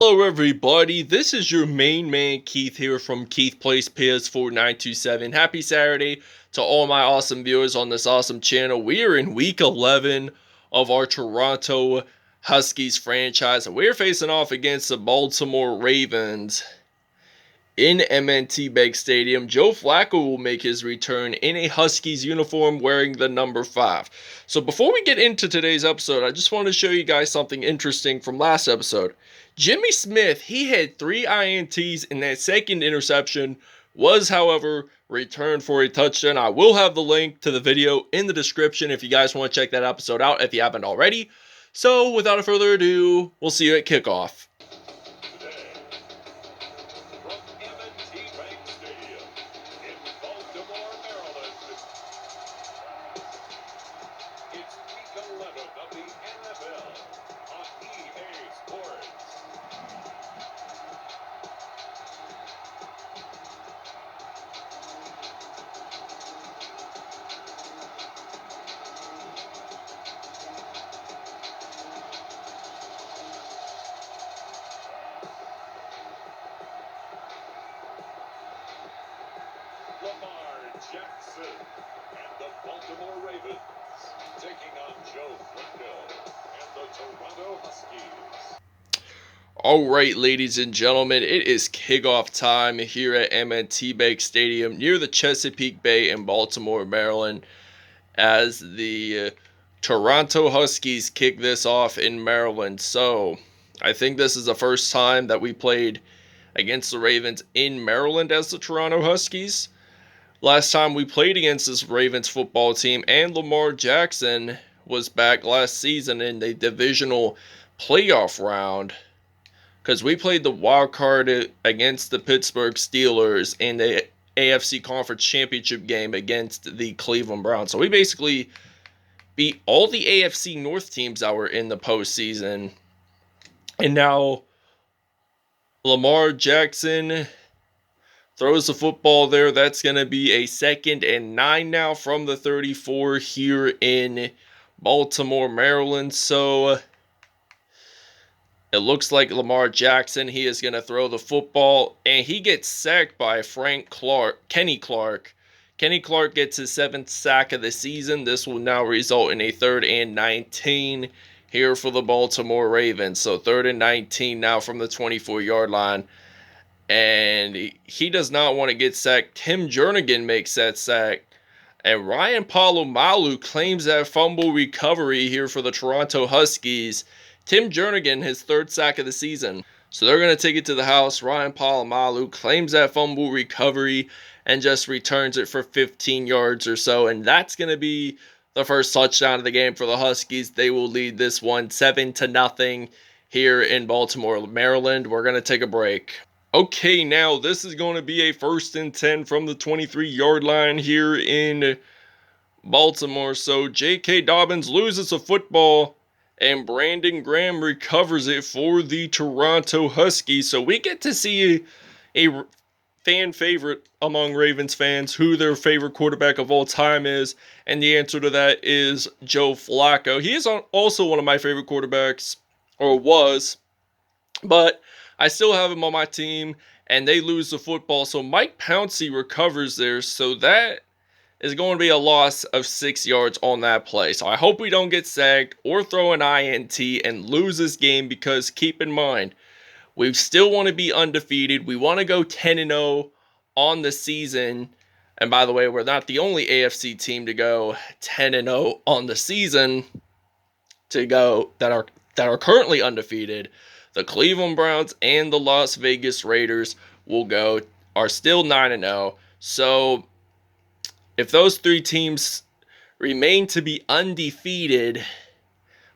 Hello everybody, this is your main man Keith here from Keith Plays PS4 927. Happy Saturday to all my awesome viewers on this awesome channel. We are in week 11 of our Toronto Huskies franchise, and we're facing off against the Baltimore Ravens in M&T Bank Stadium. Joe Flacco will make his return in a Huskies uniform wearing the number 5. So before we get into today's episode, I just want to show you guys something interesting from last episode. Jimmy Smith, he had 3 INTs, and that second interception was, however, returned for a touchdown. I will have the link to the video in the description if you guys want to check that episode out if you haven't already. So without further ado, we'll see you at kickoff. Jackson and the Baltimore Ravens taking on Joe Flacco and the Toronto Huskies. Alright, ladies and gentlemen, it is kickoff time here at M&T Bank Stadium near the Chesapeake Bay in Baltimore, Maryland, as the Toronto Huskies kick this off in Maryland. So, I think this is the first time that we played against the Ravens in Maryland as the Toronto Huskies. Last time we played against this Ravens football team, and Lamar Jackson was back last season in the divisional playoff round, because we played the wild card against the Pittsburgh Steelers in the AFC Conference Championship game against the Cleveland Browns. So we basically beat all the AFC North teams that were in the postseason. And now Lamar Jackson throws the football there. That's going to be a 2nd and 9 now from the 34 here in Baltimore, Maryland. So it looks like Lamar Jackson, he is going to throw the football, and he gets sacked by Kenny Clark. Kenny Clark gets his 7th sack of the season. This will now result in a 3rd and 19 here for the Baltimore Ravens. So 3rd and 19 now from the 24-yard line. And he does not want to get sacked. Tim Jernigan makes that sack. And Ryan Polamalu claims that fumble recovery here for the Toronto Huskies. Tim Jernigan, his 3rd sack of the season. So they're going to take it to the house. Ryan Polamalu claims that fumble recovery and just returns it for 15 yards or so. And that's going to be the first touchdown of the game for the Huskies. They will lead this one 7-0 here in Baltimore, Maryland. We're going to take a break. Okay, now this is going to be a 1st and 10 from the 23-yard line here in Baltimore. So J.K. Dobbins loses a football, and Brandon Graham recovers it for the Toronto Huskies. So we get to see a fan favorite among Ravens fans who their favorite quarterback of all time is. And the answer to that is Joe Flacco. He is also one of my favorite quarterbacks, or was, but I still have him on my team, and they lose the football. So Mike Pouncey recovers there. So that is going to be a loss of 6 yards on that play. So I hope we don't get sacked or throw an INT and lose this game, because keep in mind, we still want to be undefeated. We want to go 10-0 on the season. And by the way, we're not the only AFC team to go 10-0 on the season that are currently undefeated. The Cleveland Browns and the Las Vegas Raiders are still 9-0. So if those 3 teams remain to be undefeated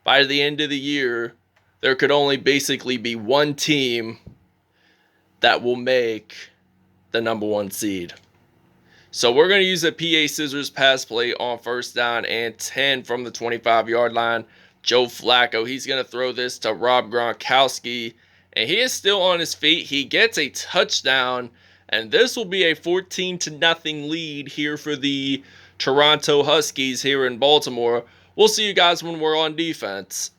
by the end of the year, there could only basically be one team that will make the number 1 seed. So we're going to use a PA Scissors pass play on 1st down and 10 from the 25-yard line. Joe Flacco, he's going to throw this to Rob Gronkowski, and he is still on his feet. He gets a touchdown, and this will be a 14-0 lead here for the Toronto Huskies here in Baltimore. We'll see you guys when we're on defense.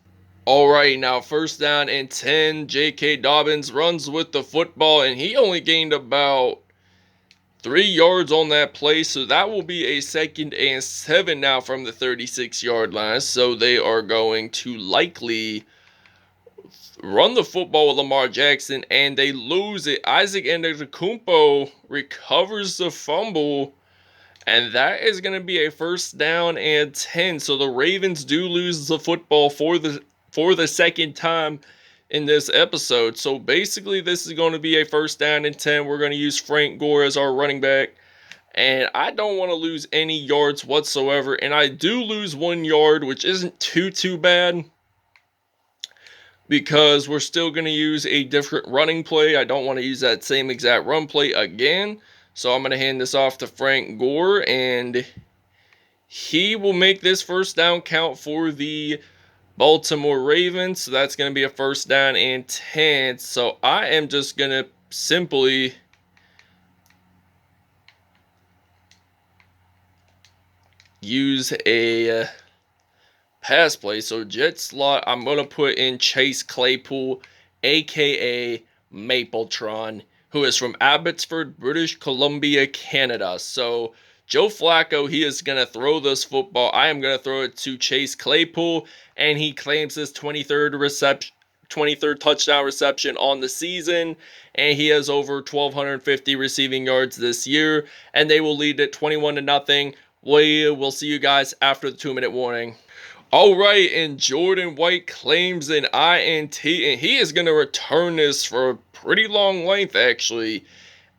All right, now first down and 10. J.K. Dobbins runs with the football, and he only gained about 3 yards on that play, so that will be a 2nd and 7 now from the 36-yard line. So they are going to likely run the football with Lamar Jackson, and they lose it. Isaac Antetokounmpo recovers the fumble, and that is going to be a 1st down and 10. So the Ravens do lose the football for the second time in this episode. So basically, this is going to be a 1st down and 10. We're going to use Frank Gore as our running back. And I don't want to lose any yards whatsoever. And I do lose 1 yard, which isn't too bad, because we're still going to use a different running play. I don't want to use that same exact run play again. So I'm going to hand this off to Frank Gore, and he will make this 1st down count for the Baltimore Ravens. So that's going to be a 1st down and 10. So I am just going to simply use a pass play. So jet slot, I'm going to put in Chase Claypool, aka Mapletron, who is from Abbotsford, British Columbia, Canada. So Joe Flacco, he is going to throw this football. I am going to throw it to Chase Claypool, and he claims his 23rd touchdown reception on the season, and he has over 1,250 receiving yards this year, and they will lead it 21-0. We will see you guys after the 2-minute warning. All right, and Jordan White claims an INT, and he is going to return this for a pretty long length, actually.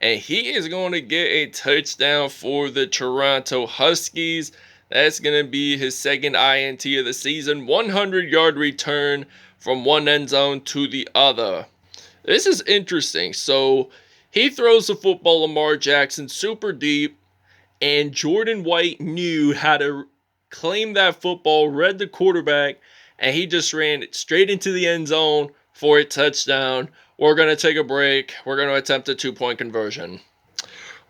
And he is going to get a touchdown for the Toronto Huskies. That's going to be his 2nd INT of the season. 100-yard return from one end zone to the other. This is interesting. So he throws the football, Lamar Jackson, super deep. And Jordan White knew how to claim that football, read the quarterback, and he just ran it straight into the end zone for a touchdown. We're going to take a break. We're going to attempt a 2-point conversion.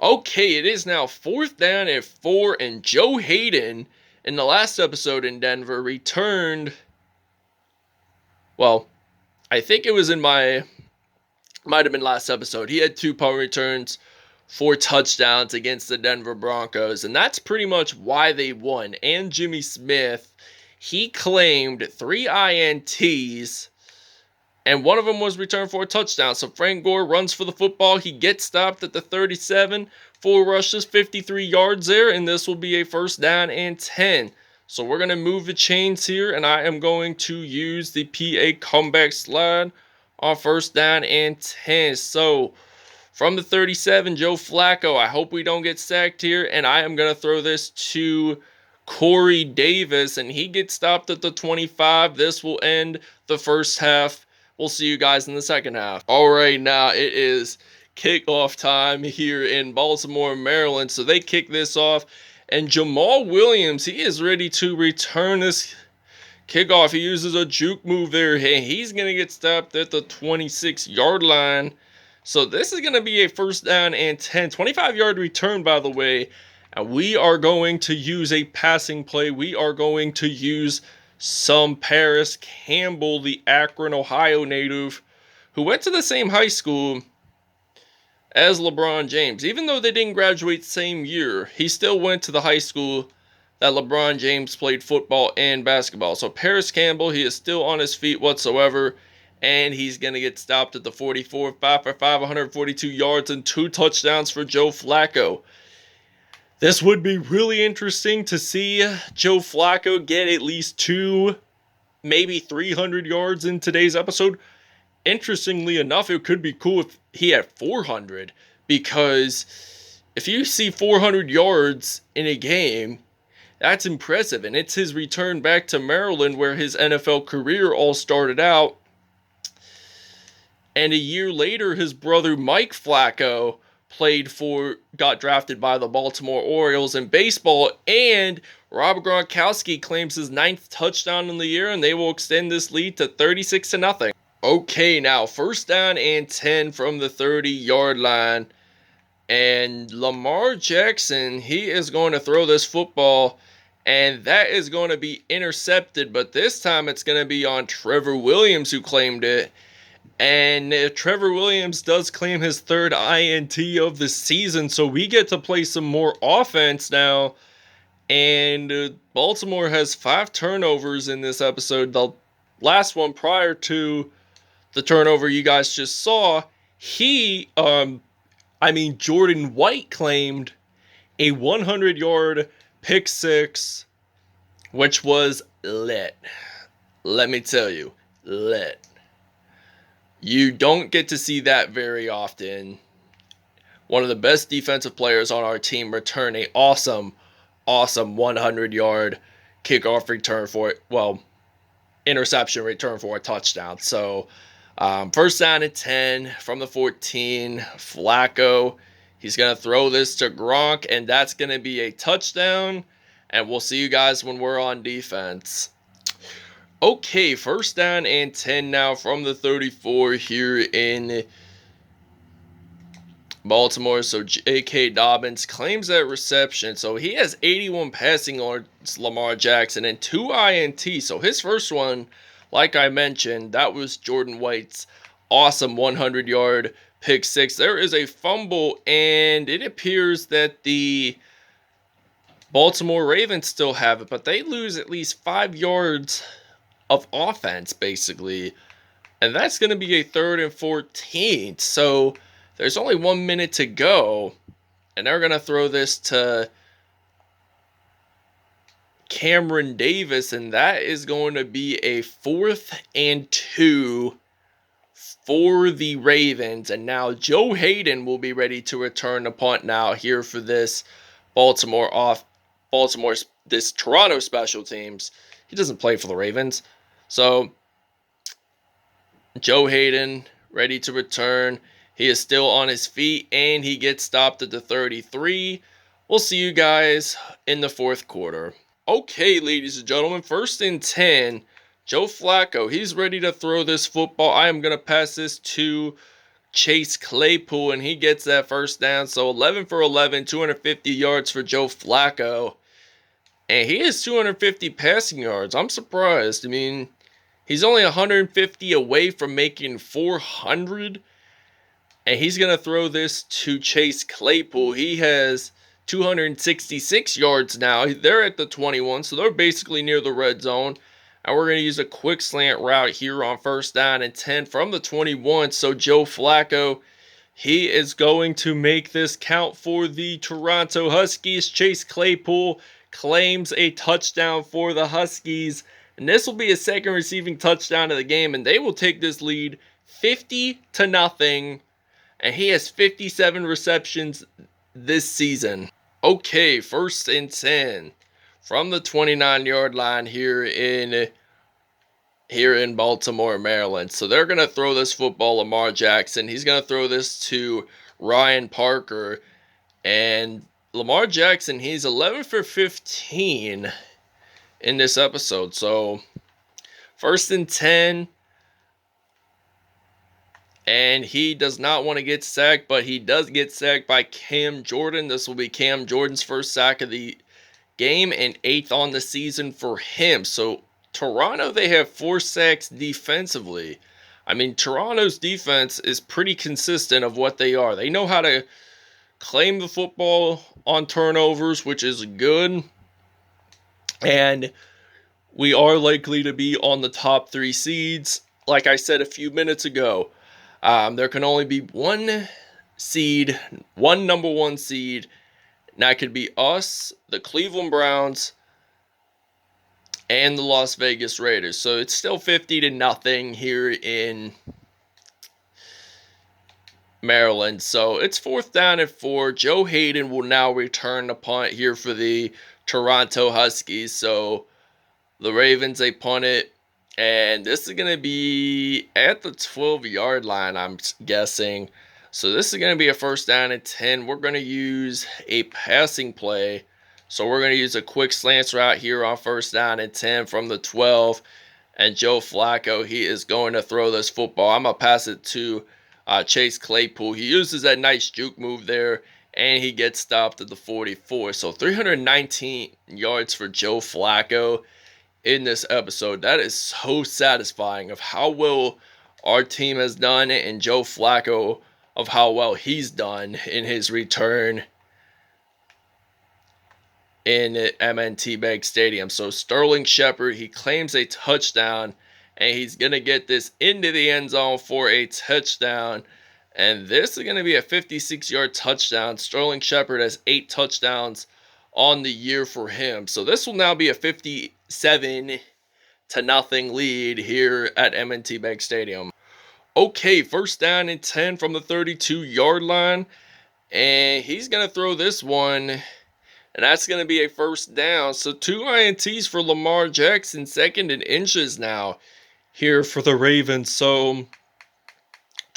Okay, it is now 4th down and 4, and Joe Haden, in the last episode in Denver, returned. Well, I think it was might have been last episode. He had 2 punt returns, 4 touchdowns against the Denver Broncos, and that's pretty much why they won. And Jimmy Smith, he claimed 3 INTs, and one of them was returned for a touchdown. So Frank Gore runs for the football. He gets stopped at the 37, 4 rushes, 53 yards there, and this will be a 1st down and 10. So we're going to move the chains here, and I am going to use the PA comeback slide on 1st down and 10. So from the 37, Joe Flacco, I hope we don't get sacked here, and I am going to throw this to Corey Davis, and he gets stopped at the 25. This will end the first half. We'll see you guys in the second half. All right, now it is kickoff time here in Baltimore, Maryland. So they kick this off, and Jamal Williams, he is ready to return this kickoff. He uses a juke move there, and he's going to get stopped at the 26-yard line. So this is going to be a 1st down and 10. 25-yard return, by the way. And we are going to use a passing play. We are going to use some Paris Campbell, the Akron, Ohio native, who went to the same high school as LeBron James. Even though they didn't graduate same year, he still went to the high school that LeBron James played football and basketball. So Paris Campbell, he is still on his feet whatsoever. And he's going to get stopped at the 44, 5 for 5, 142 yards, and 2 touchdowns for Joe Flacco. This would be really interesting to see Joe Flacco get at least 2, maybe 300 yards in today's episode. Interestingly enough, it could be cool if he had 400, because if you see 400 yards in a game, that's impressive. And it's his return back to Maryland, where his NFL career all started out. And a year later, his brother Mike Flacco got drafted by the Baltimore Orioles in baseball, and Rob Gronkowski claims his 9th touchdown in the year, and they will extend this lead to 36-0. Okay, now 1st down and 10 from the 30-yard line, and Lamar Jackson, he is going to throw this football, And that is going to be intercepted, but this time it's going to be on Trevor Williams who claimed it. And Trevor Williams does claim his third INT of the season, so we get to play some more offense now. And Baltimore has 5 turnovers in this episode. The last one prior to the turnover you guys just saw, Jordan White claimed a 100-yard pick six, which was lit. Let me tell you, lit. You don't get to see that very often. One of the best defensive players on our team return a awesome 100-yard kickoff return interception return for a touchdown. So, first down and 10 from the 14. Flacco, he's going to throw this to Gronk, and that's going to be a touchdown. And we'll see you guys when we're on defense. Okay, first down and 10 now from the 34 here in Baltimore. So J.K. Dobbins claims that reception. So he has 81 passing yards, Lamar Jackson, and 2 INTs. So his first one, like I mentioned, that was Jordan White's awesome 100-yard pick six. There is a fumble, and it appears that the Baltimore Ravens still have it, but they lose at least 5 yards of offense, basically. And that's going to be a 3rd and 14. So there's only 1 minute to go. And they're going to throw this to Cameron Davis. And that is going to be a 4th and 2 for the Ravens. And now Joe Haden will be ready to return the punt now here for this this Toronto special teams. He doesn't play for the Ravens. So, Joe Haden ready to return. He is still on his feet, and he gets stopped at the 33. We'll see you guys in the 4th quarter. Okay, ladies and gentlemen, 1st and 10. Joe Flacco, he's ready to throw this football. I am going to pass this to Chase Claypool, and he gets that first down. So 11 for 11, 250 yards for Joe Flacco. And he has 250 passing yards. I'm surprised. I mean, he's only 150 away from making 400. And he's going to throw this to Chase Claypool. He has 266 yards now. They're at the 21, so they're basically near the red zone. And we're going to use a quick slant route here on 1st down and 10 from the 21. So Joe Flacco, he is going to make this count for the Toronto Huskies. Chase Claypool claims a touchdown for the Huskies. And this will be a 2nd receiving touchdown of the game. And they will take this lead 50-0. And he has 57 receptions this season. Okay, 1st and 10 from the 29-yard line here in Baltimore, Maryland. So they're going to throw this football Lamar Jackson. He's going to throw this to Ryan Parker. And Lamar Jackson, he's 11 for 15 in this episode. So 1st and 10. And he does not want to get sacked, but he does get sacked by Cam Jordan. This will be Cam Jordan's first sack of the game and 8th on the season for him. So Toronto, they have 4 sacks defensively. I mean, Toronto's defense is pretty consistent of what they are. They know how to claim the football on turnovers, which is good. And we are likely to be on the top 3 seeds. Like I said a few minutes ago, there can only be one number 1 seed. And that could be us, the Cleveland Browns, and the Las Vegas Raiders. So it's still 50-0 here in Maryland. So it's 4th down and 4. Joe Haden will now return the punt here for the Toronto Huskies. So the Ravens, they punt it. And this is going to be at the 12-yard line, I'm guessing. So this is going to be a 1st down and 10. We're going to use a passing play. So we're going to use a quick slants route here on 1st down and 10 from the 12. And Joe Flacco, he is going to throw this football. I'm going to pass it to Chase Claypool. He uses that nice juke move there. and he gets stopped at the 44. So 319 yards for Joe Flacco in this episode. That is so satisfying of how well our team has done, and Joe Flacco of how well he's done in his return in M&T Bank Stadium. So Sterling Shepard, he claims a touchdown, and he's going to get this into the end zone for a touchdown. And this is going to be a 56-yard touchdown. Sterling Shepard has 8 touchdowns on the year for him. So this will now be a 57-0 lead here at M&T Bank Stadium. Okay, first down and 10 from the 32-yard line. And he's going to throw this one, and that's going to be a first down. So 2 INTs for Lamar Jackson, 2nd and inches now here for the Ravens. So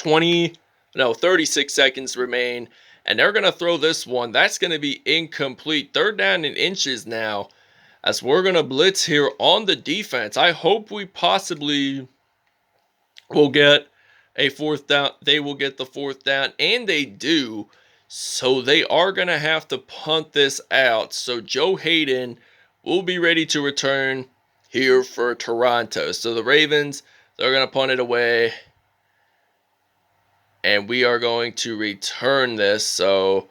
36 seconds remain, and they're going to throw this one. That's going to be incomplete. 3rd down and inches now, as we're going to blitz here on the defense. I hope we possibly will get a 4th down. They will get the 4th down, and they do. So they are going to have to punt this out. So Joe Haden will be ready to return here for Toronto. So the Ravens, they're going to punt it away, and we are going to return this. So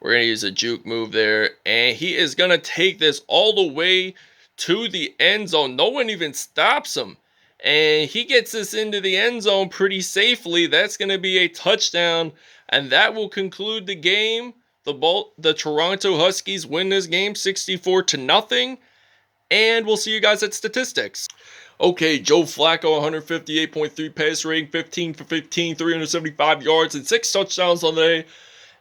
we're going to use a juke move there, and he is going to take this all the way to the end zone. No one even stops him, and he gets this into the end zone pretty safely. That's going to be a touchdown, and that will conclude the game. The Toronto Huskies win this game 64-0, and we'll see you guys at statistics. Okay, Joe Flacco, 158.3 pass rating, 15 for 15, 375 yards, and 6 touchdowns on the day.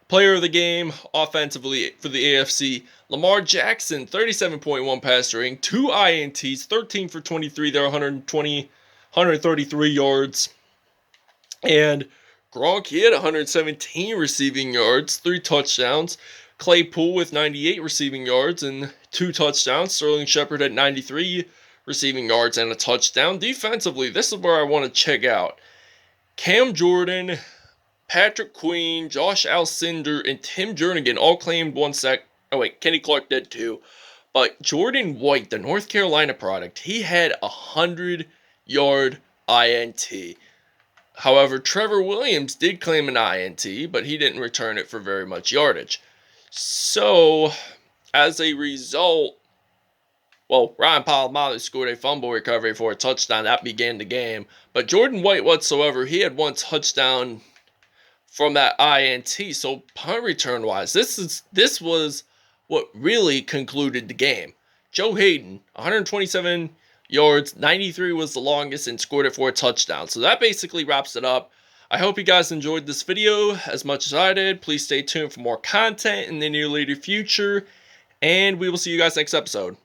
Player of the game, offensively for the AFC, Lamar Jackson, 37.1 pass rating, 2 INTs, 13 for 23, they're 133 yards. And Gronk, he had 117 receiving yards, 3 touchdowns. Claypool with 98 receiving yards and 2 touchdowns. Sterling Shepard at 93 receiving yards and a touchdown. Defensively, this is where I want to check out. Cam Jordan, Patrick Queen, Josh Alcindor, and Tim Jernigan all claimed 1 sack. Oh wait, Kenny Clark did too. But Jordan White, the North Carolina product, he had a 100-yard INT. However, Trevor Williams did claim an INT, but he didn't return it for very much yardage. So, as a result, Ryan Palomalo scored a fumble recovery for a touchdown. That began the game. But Jordan White whatsoever, he had 1 touchdown from that INT. So, punt return-wise, this was what really concluded the game. Joe Haden, 127 yards, 93 was the longest, and scored it for a touchdown. So that basically wraps it up. I hope you guys enjoyed this video as much as I did. Please stay tuned for more content in the near later future, and we will see you guys next episode.